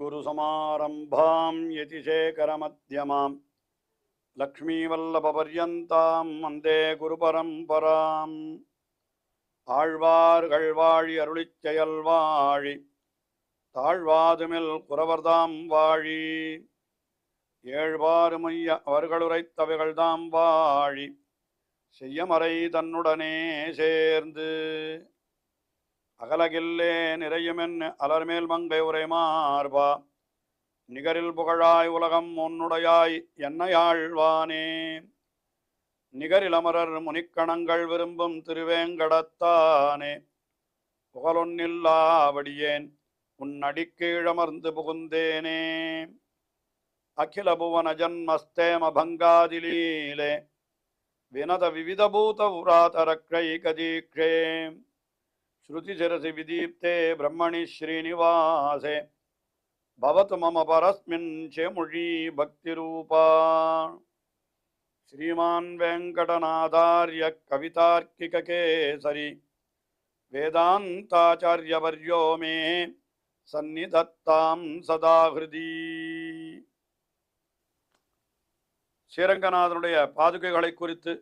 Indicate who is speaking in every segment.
Speaker 1: अस्मद्गुरुसमारम्भां यतिशेखरमध्यमां लक्ष्मीवल्लभपर्यन्तां वन्दे गुरुपरम्पराम् ஆழ்வார்கள் வாழி அருளிச் செயல் வாழி தாழ்வாதுமில் குறவர்தாம் வாழி ஏழ்வாறுமைய அவர்களுரைத்தவைகள்தாம் வாழி செய்யமறை தன்னுடனே சேர்ந்து அகலகில்லே நிறையுமென்னு அலர்மேல் மங்கை உரை மார்பா நிகரில் புகழாய் உலகம் உன்னுடையாய் என்னையாழ்வானே நிகரில் அமரர் முனிக்கணங்கள் விரும்பும் திருவேங்கடத்தானே புகழொன்னில்லாவடியேன் உன்னடிக்கீழமர்ந்து புகுந்தேனே அகில புவன ஜன்மஸ்தேம பங்காதிலீலே வினத விவிதபூத உராதரக்ரைகதீக்ஷே ஸ்ருதிசிரசி விதீப்தே பிரம்மணி ஸ்ரீனிவாசே பவத்து மம பரஸ்மின் சேமுழி பக்திரூபா श्रीमान् वेंकटनाथार्य कवितार्किककेसरी वेदान्ताचार्यवर्यो मे सन्निधत्तां सदा हृदि ஸ்ரீரங்கநாதனுடைய பாதுகைகளை குறித்து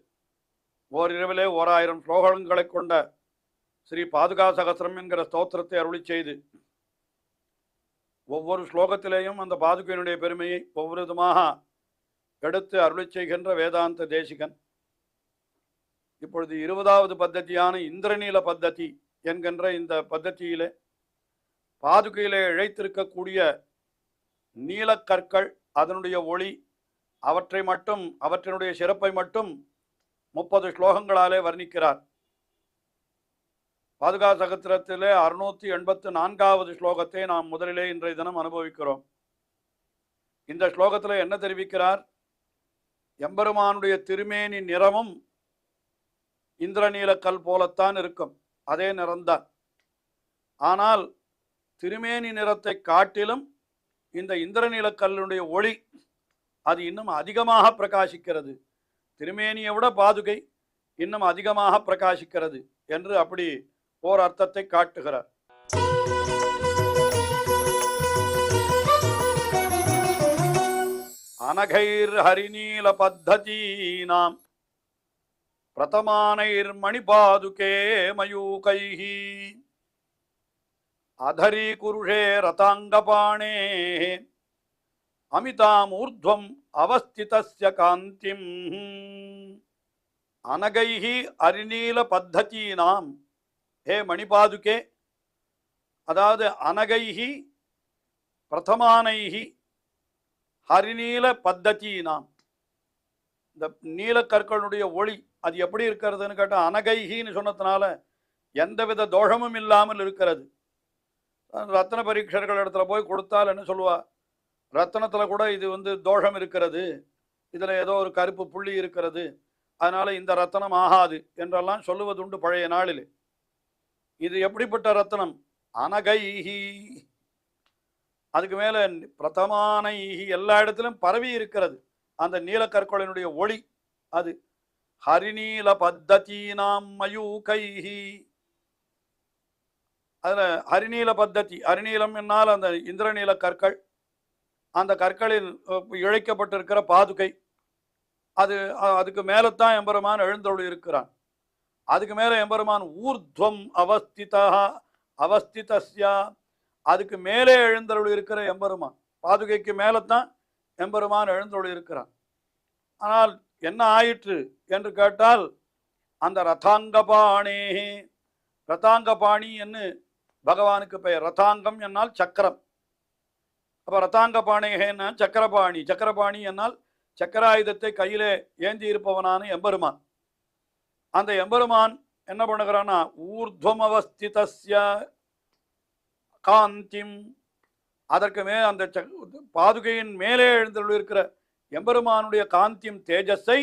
Speaker 1: ஓரிரவிலே 1000 ஸ்லோகங்களை கொண்ட ஸ்ரீ பாதுகா சகஸ்ரம் என்கிற ஸ்தோத்திரத்தை அருளி செய்து ஒவ்வொரு ஸ்லோகத்திலேயும் அந்த பாதுகையினுடைய பெருமையை ஒவ்வொரு விதமாக எடுத்து அருளி செய்கின்ற வேதாந்த தேசிகன் இப்பொழுது 20வது பத்ததியான இந்திரநீல பத்ததி என்கின்ற இந்த பத்ததியிலே பாதுகையிலே இழைத்திருக்கக்கூடிய நீலக்கற்கள் அதனுடைய ஒளி அவற்றினுடைய சிறப்பை மட்டும் 30 ஸ்லோகங்களாலே வர்ணிக்கிறார். பாதுகா சகஸ்ரத்திலே 684வது ஸ்லோகத்தை நாம் முதலிலே இன்றைய தினம் அனுபவிக்கிறோம். இந்த ஸ்லோகத்தில் என்ன தெரிவிக்கிறார்? எம்பெருமானுடைய திருமேனி நிறமும் இந்திரநீலக்கல் போலத்தான் இருக்கும், அதே நிறம்தான். ஆனால் திருமேனி நிறத்தை காட்டிலும் இந்த இந்திரநீலக்கல்லுடைய ஒளி அது இன்னும் அதிகமாக பிரகாசிக்கிறது. திருமேனியை விட பாதுகை இன்னும் அதிகமாக பிரகாசிக்கிறது என்று அப்படி ஓர் அர்த்தத்தை காட்டுகிறார். அனகைர் ஹரிநீல பத்ததீனாம் பிரதமானைர் மணிபாதுகே மயூகைஹி அதரி குருஷே ரதாங்கபாணே அமிதாமூர்த்வம் அவஸ்திதஸ்ய காந்திம். அனகைஹி ஹரிநீல பத்ததீனாம், ஹே மணிபாதுகே, அதாவது அனகைஹி பிரதமானைஹி ஹரிநீல பத்ததீனாம், இந்த நீலக்கற்களுடைய ஒளி அது எப்படி இருக்கிறதுன்னு கேட்டால் அனகைஹின்னு சொன்னதுனால எந்தவித தோஷமும் இல்லாமல் இருக்கிறது. ரத்ன பரீட்சர்கள் இடத்துல போய் கொடுத்தால் என்ன சொல்லுவா, ரத்னத்தில் கூட இது தோஷம் இருக்கிறது, இதில் ஏதோ ஒரு கருப்பு புள்ளி இருக்கிறது, அதனால இந்த ரத்னம் ஆகாது என்றெல்லாம் சொல்லுவதுண்டு பழைய நாளில். இது எப்படிப்பட்ட ரத்னம்? அனகைஹி, அதுக்கு மேலே பிரதமானைஹி, எல்லா இடத்திலும் பரவி இருக்கிறது அந்த நீலக்கற்களினுடைய ஒளி. அது ஹரிநீல பத்ததீனாம் மயூகைஹி, அதில் ஹரிநீல பத்ததி, ஹரிநீலம் என்னால் அந்த இந்திரநீல கற்கள், அந்த கற்களில் இழைக்கப்பட்டிருக்கிற பாதுகை, அதுக்கு மேலத்தான் எம்பெருமான் எழுந்தருள் இருக்கிறான். அதுக்கு மேலே எம்பெருமான் ஊர்த்வம் அவஸ்திதஸ்யா, அதுக்கு மேலே எழுந்தருள் இருக்கிற எம்பெருமான், பாதுகைக்கு மேலத்தான் எம்பெருமான் எழுந்தருள் இருக்கிறான். ஆனால் என்ன ஆயிற்று என்று கேட்டால், அந்த ரதாங்கபாணே, ரதாங்கபாணி என்று பகவானுக்கு பெயர். ரதாங்கம் என்னால் சக்கரம், அப்போ ரதாங்கபாணேன்னா சக்கரபாணி, சக்கரபாணி என்னால் சக்கராயுதத்தை கையிலே ஏந்தி இருப்பவனான எம்பெருமான். அந்த எம்பெருமான் என்ன பண்ணுகிறான்னா, ஊர்த்வம் அவஸ்திதஸ்ய காந்திம், அதற்கு அந்த பாதுகையின் மேலே எழுந்தருள் இருக்கிற எம்பெருமானுடைய காந்தியும் தேஜஸை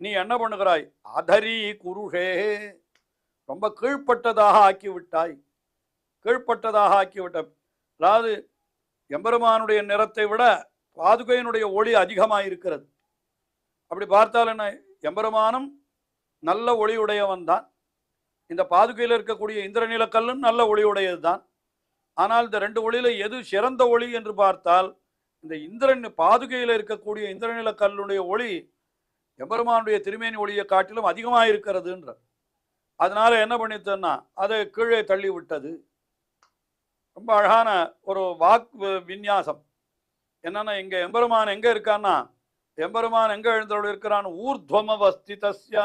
Speaker 1: நீ என்ன பண்ணுகிறாய்? அதரி குருஷே, ரொம்ப கீழ்ப்பட்டதாக ஆக்கிவிட்டாய், கீழ்ப்பட்டதாக ஆக்கிவிட்ட. அதாவது எம்பெருமானுடைய நிறத்தை விட பாதுகையினுடைய ஒளி அதிகமாக இருக்கிறது. அப்படி பார்த்தால் என்ன, எம்பெருமானும் நல்ல ஒளியுடையவன் தான், இந்த பாதுகையில் இருக்கக்கூடிய இந்திரநீலக்கல்லும் நல்ல ஒளியுடையது தான். ஆனால் இந்த ரெண்டு ஒளியில எது சிறந்த ஒளி என்று பார்த்தால் இந்த இந்திரன் பாதுகையில் இருக்கக்கூடிய இந்திரநில கல்லுடைய ஒளி எம்பெருமானுடைய திருமேனி ஒளியை காட்டிலும் அதிகமாக இருக்கிறதுன்ற. அதனால என்ன பண்ணித்தன்னா அதை கீழே தள்ளி விட்டது. ரொம்ப அழகான ஒரு வாக் விநியாசம். என்னன்னா இங்க எம்பெருமான் எங்க இருக்கான்னா, எம்பெருமான் எங்க எழுந்தருள் இருக்கிறான், ஊர்த்வமவஸ்திதஸ்ய,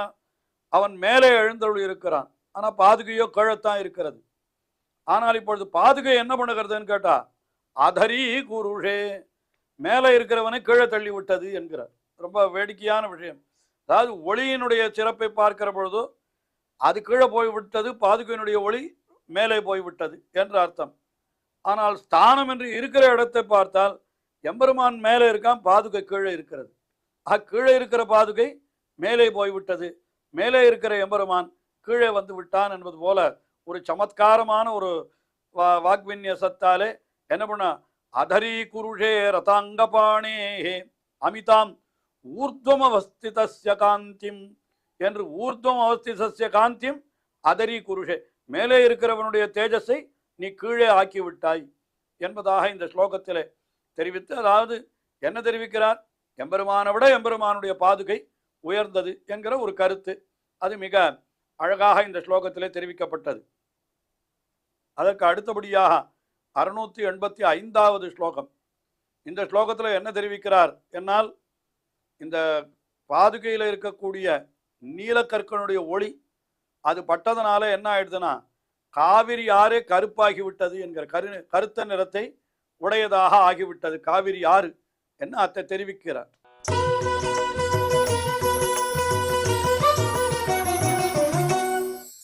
Speaker 1: அவன் மேலே எழுந்தருள் இருக்கிறான். ஆனா பாதுகையோ கீழத்தான் இருக்கிறது. ஆனால் இப்பொழுது பாதுகை என்ன பண்ணுகிறதுன்னு கேட்டா, அதரி குருஷே, மேலே இருக்கிறவனை கீழே தள்ளி விட்டது என்கிறார். ரொம்ப வேடிக்கையான விஷயம். அதாவது ஒளியினுடைய சிறப்பை பார்க்கிற பொழுது அது கீழே போய்விட்டது, பாதுகையினுடைய ஒளி மேலே போய்விட்டது என்று அர்த்தம். ஆனால் ஸ்தானம் என்று இருக்கிற இடத்தை பார்த்தால் எம்பெருமான் மேலே இருக்கான், பாதுகை கீழே இருக்கிறது. கீழே இருக்கிற பாதுகை மேலே போய்விட்டது, மேலே இருக்கிற எம்பெருமான் கீழே வந்து விட்டான் என்பது போல ஒரு சமத்காரமான ஒரு வாக்வின்யசத்தாலே என்ன பண்ண, அதரி குருஷே ரதாங்கபாணே அமிதாம் ஊர்த்வம் அவஸ்திதஸ்ய காந்திம் என்று, ஊர்த்வம் அவஸ்திதஸ்ய காந்திம் அதரி குருஷே, மேலே இருக்கிறவனுடைய தேஜஸை நீ கீழே ஆக்கி விட்டாய் என்பதாக இந்த ஸ்லோகத்திலே தெரிவித்து, அதாவது என்ன தெரிவிக்கிறார், எம்பெருமானை விட எம்பெருமானுடைய பாதுகை உயர்ந்தது என்கிற ஒரு கருத்து. அது மிக அழகாக இந்த ஸ்லோகத்திலே தெரிவிக்கப்பட்டது. அதற்கு அடுத்தபடியாக 685வது ஸ்லோகம். இந்த ஸ்லோகத்தில் என்ன தெரிவிக்கிறார் என்னால், இந்த பாதுகையில் இருக்கக்கூடிய நீலக்கற்கனுடைய ஒளி அது பட்டதனால என்ன ஆயிடுதுன்னா, காவிரி ஆறே கருப்பாகிவிட்டது என்கிற கருத்த நிறத்தை உடையதாக ஆகிவிட்டது காவிரி ஆறு என்ன அத்தை தெரிவிக்கிறார்.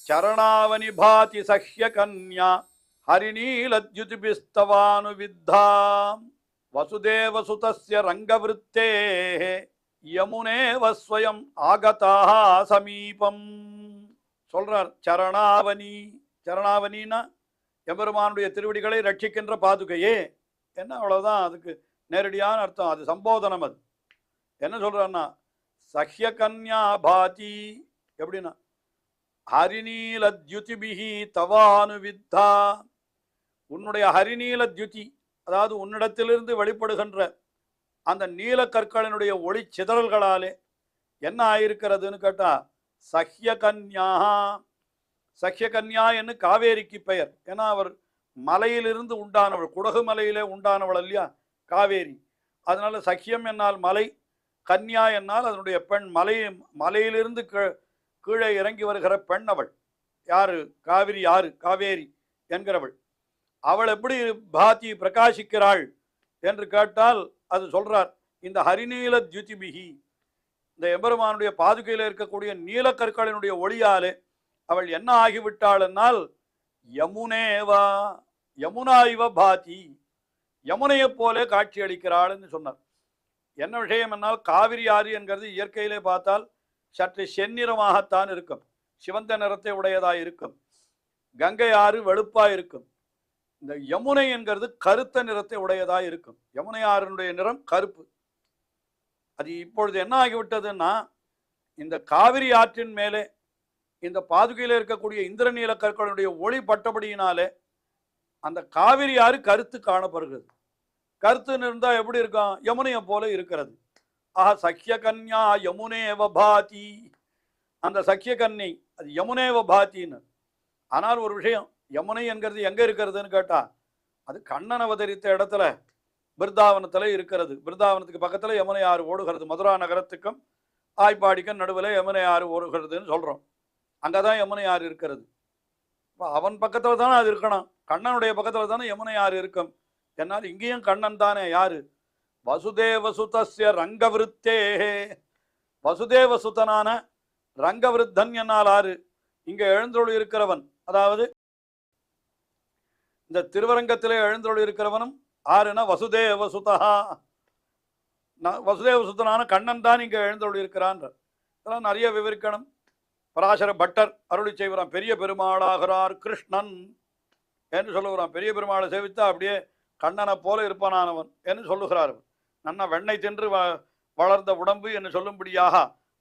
Speaker 1: சரணாவனி பாதி சஹ்ய கன்யா ஹரிநீலத்யுதிபிஸ்தவானு வித்தாம் வசுதேவசுதஸ்ய ரங்கவிருத்தே யமுனேவ ஸ்வயம் ஆகதா சமீபம் சொல்றார். சரணாவனி, சரணாவனின்னா எம்பெருமானுடைய திருவடிகளை ரட்சிக்கின்ற பாதுகையே என்ன, அவ்வளவுதான் அதுக்கு நேரடியான அர்த்தம். அது சம்போதனம். அது என்ன சொல்றான்னா, சஹ்ய கன்யா பாதி எப்படின்னா, ஹரிநீலத்யுதிபிஹி தவானு வித்தா, உன்னுடைய ஹரிநீல தியுதி, அதாவது உன்னிடத்திலிருந்து வெளிப்படுகின்ற அந்த நீல கற்களினுடைய ஒளி சிதறல்களாலே என்ன ஆயிருக்கிறதுன்னு கேட்டா, சஹ்ய கன்யா, சஹ்ய கன்யா என்று காவேரிக்கு பெயர். ஏன்னா அவர் மலையிலிருந்து உண்டானவள், குடகு மலையிலே உண்டானவள் இல்லையா காவேரி. அதனால சஹ்யம் என்னால் மலை, கன்யா என்னால் அதனுடைய பெண், மலையிலிருந்து கீழே இறங்கி வருகிற பெண் அவள். யாரு, காவிரி யாரு, காவேரி என்கிறவள். அவள் எப்படி பாதி பிரகாசிக்கிறாள் என்று கேட்டால் அது சொல்றார், இந்த ஹரிநீல தியுதிபிகி, இந்த எம்பெருமானுடைய பாதுகையில் இருக்கக்கூடிய நீலக்கற்களினுடைய ஒளியாலே அவள் என்ன ஆகிவிட்டாள் என்னால், யமுனேவா, யமுனா இவ பாதி, யமுனையை போல காட்சி அளிக்கிறாள் என்று சொன்னார். என்ன விஷயம் என்னால், காவிரி ஆறு என்கிறது இயற்கையிலே பார்த்தால் சற்று செந்நிறமாகத்தான் இருக்கும், சிவந்த நிறத்தை உடையதாக இருக்கும். கங்கை ஆறு வெளுப்பாக இருக்கும். இந்த யமுனை என்கிறது கருத்த நிறத்தை உடையதாக இருக்கும். யமுனை ஆறுடைய நிறம் கருப்பு. அது இப்பொழுது என்ன ஆகிவிட்டதுன்னா, இந்த காவிரி ஆற்றின் மேலே இந்த பாதுகையில் இருக்கக்கூடிய இந்திரநீல கற்களுடைய ஒளி பட்டபடியினாலே அந்த காவிரி ஆறு கருத்து காணப்படுகிறது. கருத்துன்னு இருந்தால் எப்படி இருக்கும், யமுனையை போல இருக்கிறது. ஆஹா, சக்கிய கன்யா யமுனேவ பாதி, அந்த சக்கிய கன்னை அது யமுனேவ பாத்தின்னு. ஆனால் ஒரு விஷயம், யமுனை என்கிறது எங்க இருக்கிறதுன்னு கேட்டா, அது கண்ணன் அவதரித்த இடத்துல பிருந்தாவனத்துல இருக்கிறது. பிருந்தாவனத்துக்கு பக்கத்துல யமுனை ஆறு ஓடுகிறது. மதுரா நகரத்துக்கும் ஆய்ப்பாடிக்கும் நடுவில் யமுனை ஆறு ஓடுகிறதுன்னு சொல்றோம். அங்கதான் யமுனை ஆறு இருக்கிறது. அவன் பக்கத்துல தானே அது இருக்கணும், கண்ணனுடைய பக்கத்துல தானே யமுனை ஆறு இருக்கும். என்னால் இங்கேயும் கண்ணன் தானே. யாரு, வசுதேவசுதஸ்ய ரங்கவிருத்தே, வசுதேவசுதனான ரங்கவிருத்தன் என்னால் ஆறு இங்க எழுந்தருள் இருக்கிறவன், அதாவது இந்த திருவரங்கத்திலே எழுந்தருள் இருக்கிறவனும் ஆறுனா வசுதேவசுதா, வசுதேவசுதனான கண்ணன் தான் இங்க எழுந்தருள் இருக்கிறான். இதெல்லாம் நிறைய விவரிக்கணும். பராசர பட்டர் அருளி செய்கிறான், பெரிய பெருமாளாகிறார் கிருஷ்ணன் என்று சொல்லுகிறான். பெரிய பெருமாளை சேவித்தா அப்படியே கண்ணனை போல இருப்பானவன் என்று சொல்லுகிறார். நன்னா வெண்ணெய் தின்று வளர்ந்த உடம்பு என்று சொல்லும்படியாக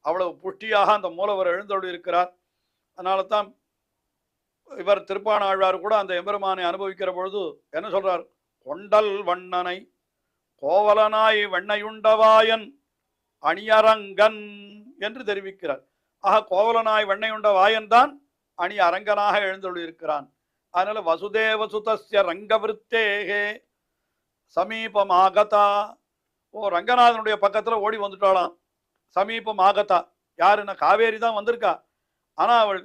Speaker 1: அவ்வளவு புஷ்டியாக அந்த மூலவர் எழுந்தருள் இருக்கிறார். அதனால தான் இவர் திருப்பாணாழ்வார் கூட அந்த எம்பெருமானை அனுபவிக்கிற பொழுது என்ன சொல்றார்? கொண்டல் வண்ணனை கோவலனாய் வெண்ணையுண்டவாயன் அணியரங்கன் என்று தெரிவிக்கிறார். ஆக கோவலனாய் வெண்ணையுண்ட வாயன் தான் அணி அரங்கனாக எழுந்துள்ளிருக்கிறான். அதனால வசுதேவ சுதஸ்ய ரங்கவிருத்தேகே சமீபமாகதா. ரங்கநாதனுடைய பக்கத்துல ஓடி வந்துட்டாளாம். சமீபமாகதா யாருன்னா காவேரி தான் வந்திருக்கா. ஆனா அவள்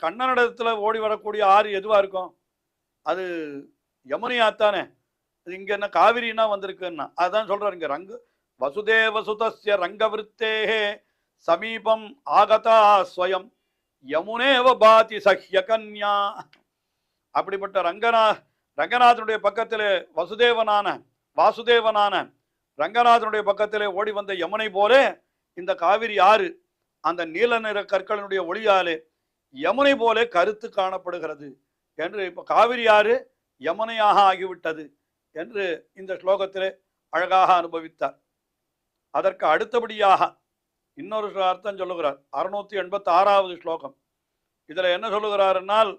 Speaker 1: கண்ணனிடத்துல ஓடி வரக்கூடிய ஆறு எதுவா இருக்கும்? அது யமுனையாத்தானே. இங்க என்ன காவிரின்னா வந்திருக்குன்னா அதுதான் சொல்றாரு இங்க. வசுதேவ சுதஸ்ய ரங்கவிருத்தேகே சமீபம் ஆகதா ஸ்வயம் யமுனேவ பாதி சஹ்ய கன்யா. அப்படிப்பட்ட ரங்கநாதனுடைய பக்கத்திலே வாசுதேவனான ரங்கநாதனுடைய பக்கத்திலே ஓடி வந்த யமுனை போலே இந்த காவிரி ஆறு அந்த நீல நிற கற்களினுடைய ஒளியாலே யமுனை போலே கருத்து காணப்படுகிறது என்று இப்ப காவிரி ஆறு யமுனையாக ஆகிவிட்டது என்று இந்த ஸ்லோகத்திலே அழகாக அனுபவித்தார். அதற்கு அடுத்தபடியாக இன்னொரு அர்த்தம் சொல்லுகிறார். 686வது ஸ்லோகம். இதுல என்ன சொல்லுகிறார் என்னால்,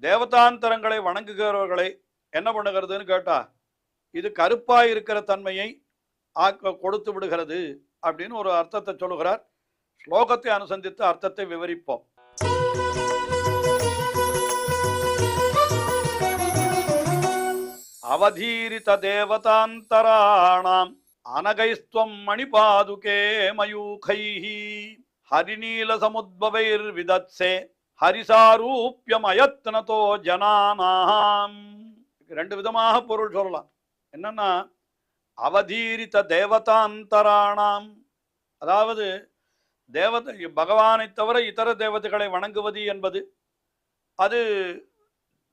Speaker 1: தேவதாந்தரங்களை வணங்குகிறவர்களை என்ன பண்ணுகிறதுன்னு கேட்டா, இது கருப்பாய் இருக்கிற தன்மையை கொடுத்து விடுகிறது அப்படின்னு ஒரு அர்த்தத்தை சொல்லுகிறார். ஸ்லோகத்தை அனுசந்தித்து அர்த்தத்தை விவரிப்போம். அவதீரித தேவதாந்தராணாம் அனகைஸ்துவம் மணிபாதுகே மயூகைஹி ஹரிநீல சமுத்பவைர் விதத்சே ஹரிசாரூப்யம் அயத்னதோ ஜனானாம். ரெண்டு விதமாக பொருள் சொல்லலாம். என்னன்னா, அவதீரித தேவதாந்தராணாம், அதாவது பகவானை தவிர இதர தேவதைகளை வணங்குவது என்பது அது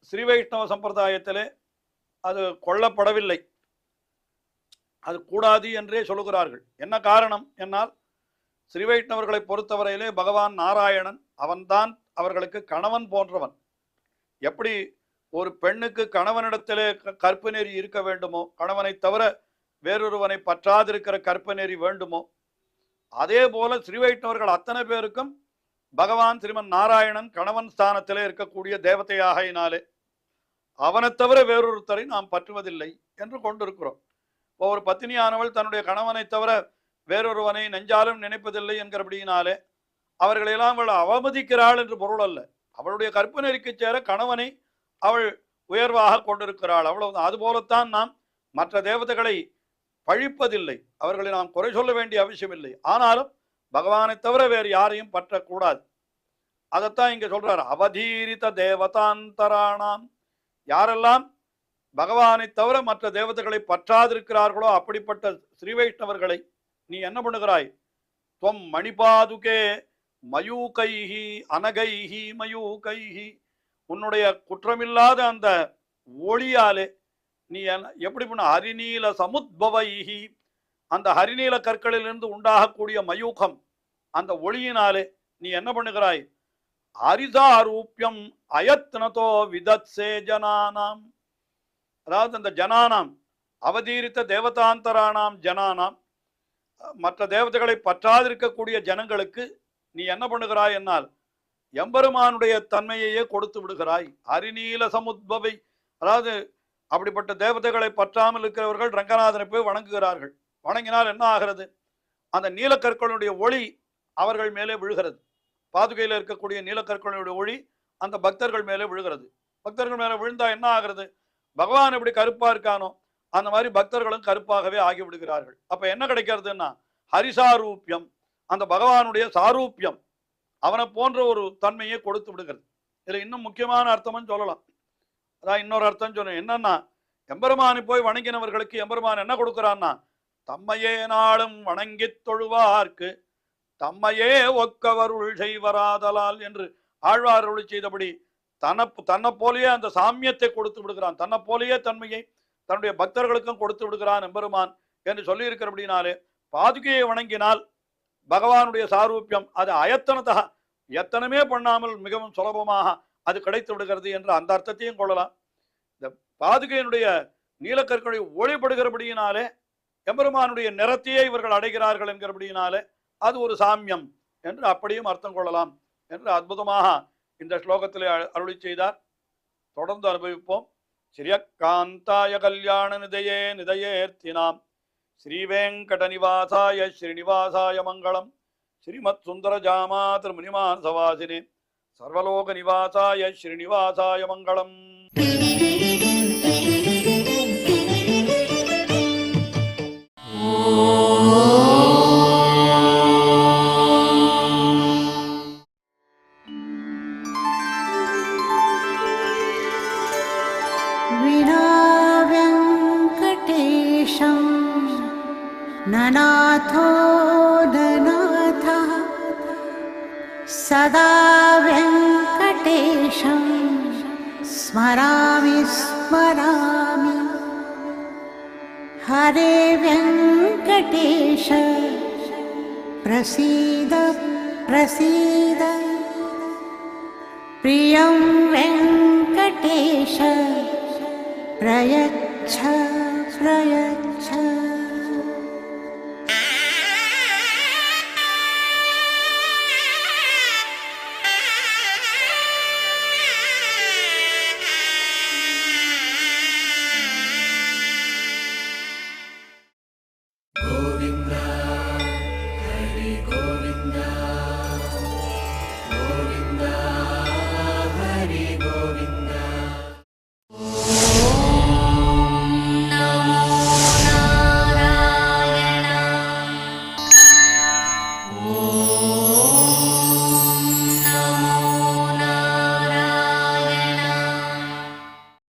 Speaker 1: ஸ்ரீ வைஷ்ணவ சம்பிரதாயத்திலே அது கொள்ளப்படவில்லை. அது கூடாது என்றே சொல்லுகிறார்கள். என்ன காரணம் என்னால், ஸ்ரீ வைஷ்ணவர்களை பொறுத்தவரையிலே பகவான் நாராயணன் அவன்தான் அவர்களுக்கு கணவன் போன்றவன். எப்படி ஒரு பெண்ணுக்கு கணவனிடத்திலே கற்பு நெறி இருக்க வேண்டுமோ, கணவனை தவிர வேறொருவனை பற்றாதிருக்கிற கற்பு நெறி வேண்டுமோ, அதே போல ஸ்ரீ வைஷ்ணவர்கள் அத்தனை பேருக்கும் பகவான் ஸ்ரீமன் நாராயணன் கணவன் ஸ்தானத்திலே இருக்கக்கூடிய தேவதையாகையினாலே அவனை தவிர வேறொருத்தரை நாம் பற்றுவதில்லை என்று கொண்டிருக்கிறோம். ஒரு பத்தினியானவள் தன்னுடைய கணவனை தவிர வேறொருவனை நெஞ்சாலும் நினைப்பதில்லை என்கிறபடியினாலே அவர்களெல்லாம் அவள் அவமதிக்கிறாள் என்று பொருள் அல்ல. அவளுடைய கற்பு நெறிக்கு சேர கணவனை அவள் உயர்வாக கொண்டிருக்கிறாள், அவ்வளவு. அதுபோலத்தான் நாம் மற்ற தேவதைகளை பழிப்பதில்லை, அவர்களை நாம் குறை சொல்ல வேண்டிய அவசியம் இல்லை. ஆனாலும் பகவானை தவிர வேறு யாரையும் பற்றக்கூடாது. அதைத்தான் இங்க சொல்றார். அவதீரித தேவதாந்தராணாம், யாரெல்லாம் பகவானை தவிர மற்ற தேவதைகளை பற்றாதிருக்கிறார்களோ அப்படிப்பட்ட ஸ்ரீ வைஷ்ணவர்களை நீ என்ன பண்ணுகிறாய்? துவம் மணிபாதுகே மயூகைஹி அனகைஹி மயூகைஹி, உன்னுடைய குற்றமில்லாத அந்த ஒளியாலே நீ எப்படி பண்ண? ஹரிநீல சமுத்பவைஹி, அந்த ஹரிநீல கற்களிலிருந்து உண்டாகக்கூடிய மயூகம் அந்த ஒளியினாலே நீ என்ன பண்ணுகிறாய்? ஹரிசாரூப்யம் அயத்னதோ விதத்சே ஜனானாம், அதாவது அந்த ஜனானாம் அவதீரித்த தேவதாந்தரானாம் ஜனானாம், மற்ற தேவதைகளை பற்றாதிருக்கக்கூடிய ஜனங்களுக்கு நீ என்ன பண்ணுகிறாய் என்னால் எம்பெருமானுடைய தன்மையையே கொடுத்து விடுகிறாய். ஹரிநீல சமுத்பவை, அதாவது அப்படிப்பட்ட தேவதைகளை பற்றாமல் இருக்கிறவர்கள் ரங்கநாதனை போய் வணங்குகிறார்கள். வணங்கினால் என்ன ஆகிறது? அந்த நீலக்கற்களுடைய ஒளி அவர்கள் மேலே விழுகிறது. பாதுகையில் இருக்கக்கூடிய நீலக்கற்களுடைய ஒளி அந்த பக்தர்கள் மேலே விழுகிறது. பக்தர்கள் மேலே விழுந்தா என்ன ஆகிறது? பகவான் எப்படி கருப்பா இருக்கானோ அந்த மாதிரி பக்தர்களும் கருப்பாகவே ஆகிவிடுகிறார்கள். அப்ப என்ன கிடைக்கிறதுன்னா ஹரிசாரூபியம், அந்த பகவானுடைய சாரூபியம், அவனை போன்ற ஒரு தன்மையை கொடுத்து விடுகிறது. இதுல இன்னும் முக்கியமான அர்த்தமும் சொல்லலாம். அதான் இன்னொரு அர்த்தம் சொன்னேன். என்னன்னா, எம்பெருமானை போய் வணங்கினவர்களுக்கு எம்பெருமான் என்ன கொடுக்கிறான்னா, தம்மையே நாளும் வணங்கி தொழுவார்க்கு தம்மையே ஒக்கவருள் செய்வராதலால் என்று ஆழ்வார் அருளி செய்தபடி தன்னை போலேயே அந்த சாமியத்தை கொடுத்து விடுகிறான். தன்னை போலேயே தன்மையை தன்னுடைய பக்தர்களுக்கும் கொடுத்து விடுகிறான் எம்பெருமான் என்று சொல்லி இருக்கிறபடினாலே பாதுகையை வணங்கினால் பகவானுடைய சாரூபியம் அது அயத்தனத்தக எத்தனமே பண்ணாமல் மிகவும் சுலபமாக அது கிடைத்து விடுகிறது என்று அந்த அர்த்தத்தையும் கொள்ளலாம். இந்த பாதுகையினுடைய நீலக்கற்களை ஒளிபடுகிறபடியினாலே எம்பெருமானுடைய நிறத்தையே இவர்கள் அடைகிறார்கள் என்கிறபடியினாலே அது ஒரு சாமியம் என்று அப்படியும் அர்த்தம் கொள்ளலாம் என்று அற்புதமாக இந்த ஸ்லோகத்தில் அருளி செய்தார். தொடர்ந்து அனுபவிப்போம். ஸ்ரீயக்காந்தாய கல்யாண நிதையே நிதையேர்த்தினாம் ஸ்ரீவேங்கட நிவாசாய ஸ்ரீனிவாசாய மங்களம். ஸ்ரீமத் சுந்தர ஜாமா திருமுனிமான் சவாசினே சர்வலோக நிவாசாய ஸ்ரீனிவாசாய மங்களம்.
Speaker 2: ननाथो ननाथः सदा वेङ्कटेशं स्मरामि स्मरामि. हरे वेङ्कटेश प्रसीद प्रसीद. प्रियं वेङ्कटेश प्रयच्छ प्रयच्छ.